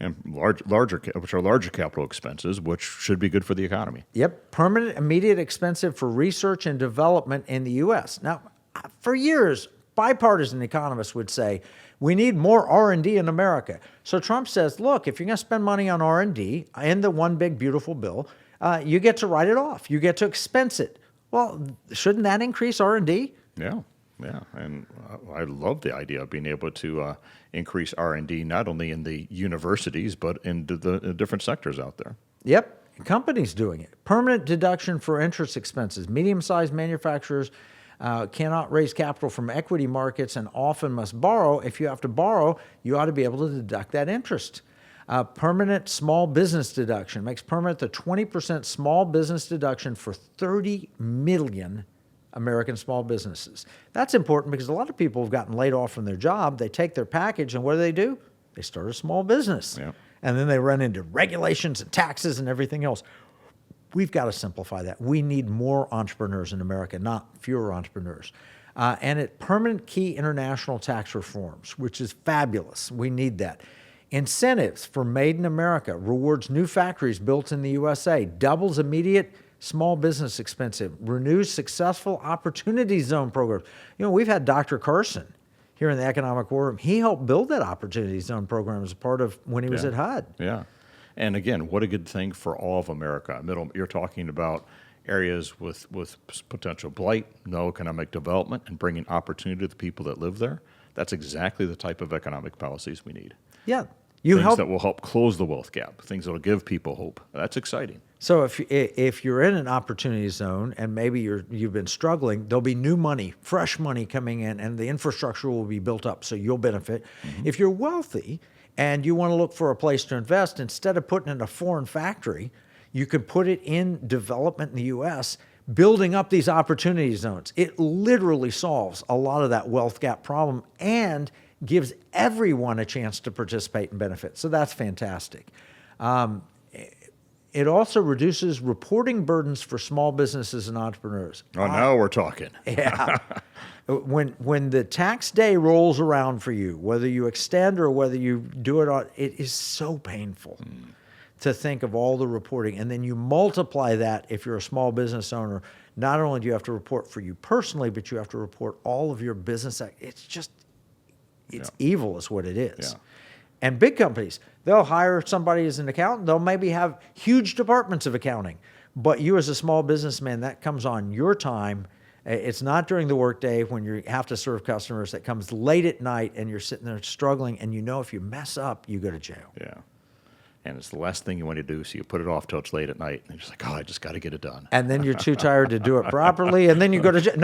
And larger capital expenses, which should be good for the economy. Yep, permanent, immediate, expensive for research and development in the U.S. Now, for years, bipartisan economists would say, we need more R&D in America. So Trump says, look, if you're going to spend money on R&D in the one big beautiful bill, you get to write it off. You get to expense it. Well, shouldn't that increase R&D? Yeah. Yeah, and I love the idea of being able to increase R&D not only in the universities but in the different sectors out there. Yep, companies doing it. Permanent deduction for interest expenses. Medium-sized manufacturers cannot raise capital from equity markets and often must borrow. If you have to borrow, you ought to be able to deduct that interest. Permanent small business deduction makes permanent the 20% small business deduction for 30 million American small businesses. That's important because a lot of people have gotten laid off from their job. They take their package and what do? They start a small business. Yep. And then they run into regulations and taxes and everything else. We've got to simplify that. We need more entrepreneurs in America, not fewer entrepreneurs. And permanent key international tax reforms, which is fabulous. We need that. Incentives for Made in America, rewards new factories built in the USA, doubles immediate small business expensive, renews successful opportunity zone programs. You know, we've had Dr. Carson here in the Economic War Room. He helped build that opportunity zone program as a part of when he was at HUD. Yeah. And again, what a good thing for all of America. You're talking about areas with potential blight, no economic development, and bringing opportunity to the people that live there. That's exactly the type of economic policies we need. Yeah. Things that will help close the wealth gap, things that will give people hope. That's exciting. So if you're in an opportunity zone and maybe you've been struggling, there'll be new money, fresh money coming in, and the infrastructure will be built up, so you'll benefit. Mm-hmm. If you're wealthy and you want to look for a place to invest, instead of putting it in a foreign factory, you can put it in development in the U.S., building up these opportunity zones. It literally solves a lot of that wealth gap problem and gives everyone a chance to participate and benefit. So that's fantastic. It also reduces reporting burdens for small businesses and entrepreneurs. Oh, now we're talking. Yeah. When the tax day rolls around for you, whether you extend or whether you do it, it is so painful to think of all the reporting. And then you multiply that if you're a small business owner. Not only do you have to report for you personally, but you have to report all of your business. It's evil is what it is. Yeah. And big companies, they'll hire somebody as an accountant. They'll maybe have huge departments of accounting. But you as a small businessman, that comes on your time. It's not during the workday when you have to serve customers. That comes late at night and you're sitting there struggling. And you know if you mess up, you go to jail. Yeah. And it's the last thing you want to do, so you put it off till it's late at night, and you're just like, I just got to get it done. And then you're too tired to do it properly, and then you go to jail.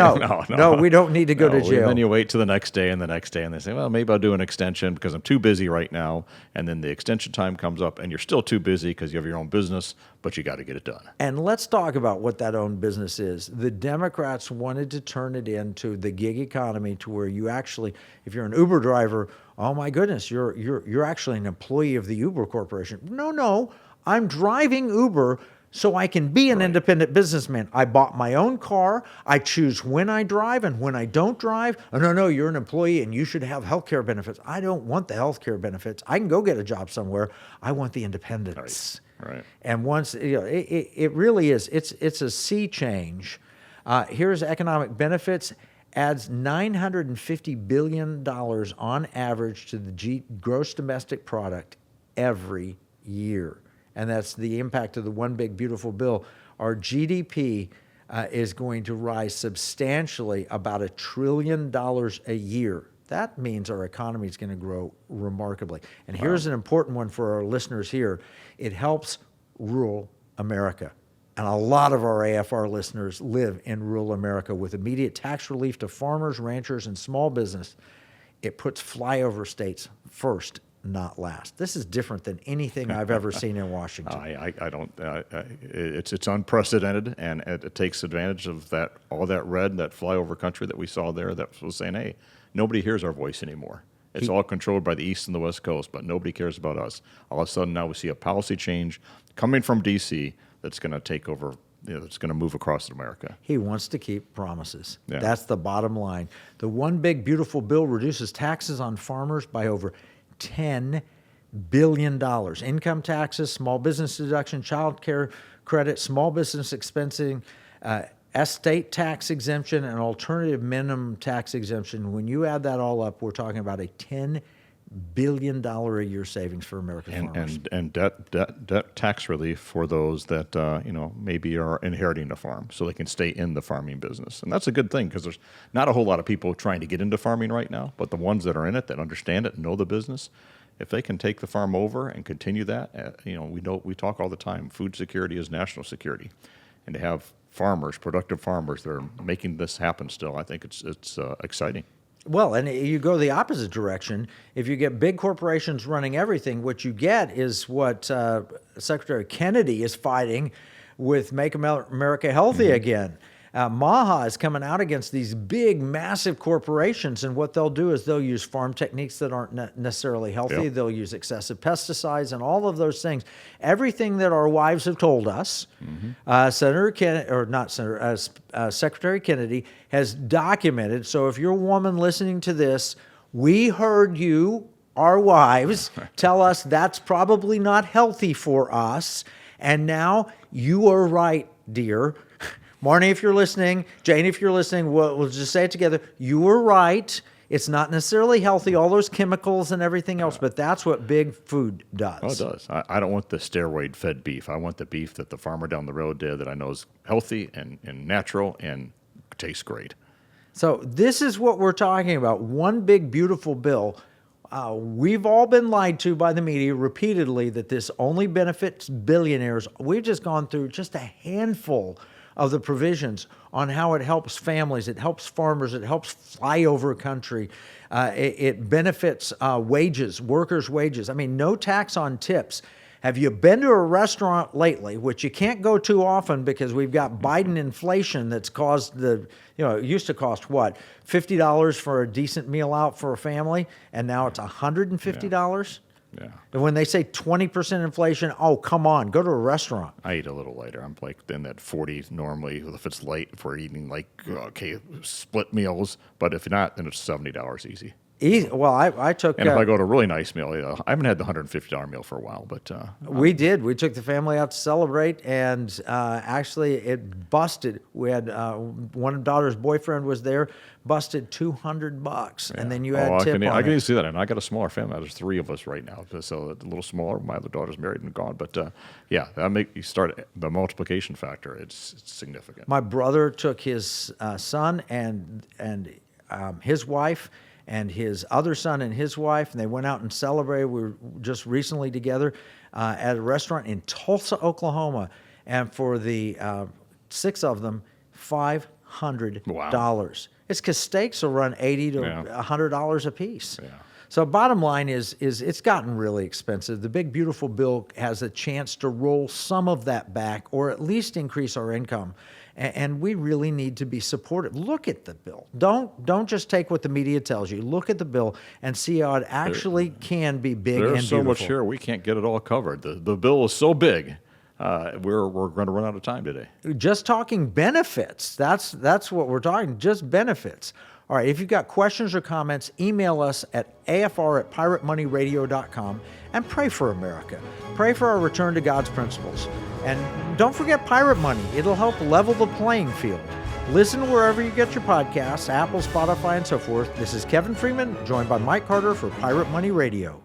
No, we don't need to go to jail. And then you wait till the next day, and they say, well, maybe I'll do an extension because I'm too busy right now. And then the extension time comes up, and you're still too busy because you have your own business, but you got to get it done. And let's talk about what that own business is. The Democrats wanted to turn it into the gig economy to where you actually, if you're an Uber driver, oh my goodness, you're actually an employee of the Uber Corporation. No, I'm driving Uber so I can be an independent businessman. I bought my own car. I choose when I drive and when I don't drive. Oh, no, you're an employee and you should have health care benefits. I don't want the health care benefits. I can go get a job somewhere. I want the independence. Right. And once, it really is. It's a sea change. Here's economic benefits. Adds $950 billion on average to the gross domestic product every year. And that's the impact of the one big beautiful bill. Our GDP is going to rise substantially, about $1 trillion a year. That means our economy is going to grow remarkably. And here's an important one for our listeners here. It helps rural America. And a lot of our AFR listeners live in rural America with immediate tax relief to farmers, ranchers, and small business. It puts flyover states first not last. This is different than anything I've ever seen in Washington. I don't. It's unprecedented, and it takes advantage of all that red, that flyover country that we saw there. That was saying, "Hey, nobody hears our voice anymore. It's all controlled by the East and the West Coast, but nobody cares about us." All of a sudden, now we see a policy change coming from D.C. that's going to take over. That's going to move across America. He wants to keep promises. Yeah. That's the bottom line. The one big beautiful bill reduces taxes on farmers by over $10 billion. Income taxes, small business deduction, child care credit, small business expensing, estate tax exemption, and alternative minimum tax exemption. When you add that all up, we're talking about a $10 billion a year savings for American farmers. And debt tax relief for those that maybe are inheriting a farm, so they can stay in the farming business. And that's a good thing, because there's not a whole lot of people trying to get into farming right now, but the ones that are in it, that understand it and know the business, if they can take the farm over and continue that, we talk all the time, food security is national security. And to have farmers, productive farmers that are making this happen still, I think it's exciting. Well, and you go the opposite direction. If you get big corporations running everything, what you get is what Secretary Kennedy is fighting with Make America Healthy again. MAHA is coming out against these big, massive corporations, and what they'll do is they'll use farm techniques that aren't necessarily healthy. Yep. They'll use excessive pesticides and all of those things. Everything that our wives have told us, Secretary Kennedy has documented. So if you're a woman listening to this, we heard you, our wives, tell us that's probably not healthy for us, and now you are right, dear. Marnie, if you're listening, Jane, if you're listening, we'll just say it together. You were right. It's not necessarily healthy, all those chemicals and everything else, but that's what big food does. Oh, it does. I don't want the steroid-fed beef. I want the beef that the farmer down the road did that I know is healthy and natural and tastes great. So this is what we're talking about. One big, beautiful bill. We've all been lied to by the media repeatedly that this only benefits billionaires. We've just gone through just a handful of the provisions on how it helps families, it helps farmers, it helps flyover country, it benefits wages, workers' wages. I mean, no tax on tips. Have you been to a restaurant lately, which you can't go too often because we've got Biden inflation that's caused it used to cost what, $50 for a decent meal out for a family, and now it's $150? Yeah. And when they say 20% inflation, oh, come on, go to a restaurant. I eat a little later. I'm like in that 40 normally. If it's late, if we're eating split meals. But if not, then it's $70 easy. Easy. Well, I took. And if I go to a really nice meal, I haven't had the $150 meal for a while, but we did. We took the family out to celebrate, and actually it busted. We had one of daughter's boyfriend was there, busted $200, and then you had tip on I can it. see that, and I got a smaller family. There's 3 of us right now, so a little smaller. My other daughter's married and gone, but that you start the multiplication factor. It's significant. My brother took his son and his wife and his other son and his wife, and they went out and celebrated. We were just recently together at a restaurant in Tulsa, Oklahoma, and for the 6 of them, $500. Wow. It's because steaks will run $80 to $100 a piece. Yeah. So bottom line is it's gotten really expensive. The big beautiful bill has a chance to roll some of that back, or at least increase our income. And we really need to be supportive. Look at the bill. Don't just take what the media tells you. Look at the bill and see how it actually can be big and beautiful. There's so much here, we can't get it all covered. The bill is so big, we're going to run out of time today. Just talking benefits. That's what we're talking, just benefits. All right, if you've got questions or comments, email us at afr@piratemoneyradio.com and pray for America. Pray for our return to God's principles. And don't forget Pirate Money. It'll help level the playing field. Listen wherever you get your podcasts, Apple, Spotify, and so forth. This is Kevin Freeman, joined by Mike Carter for Pirate Money Radio.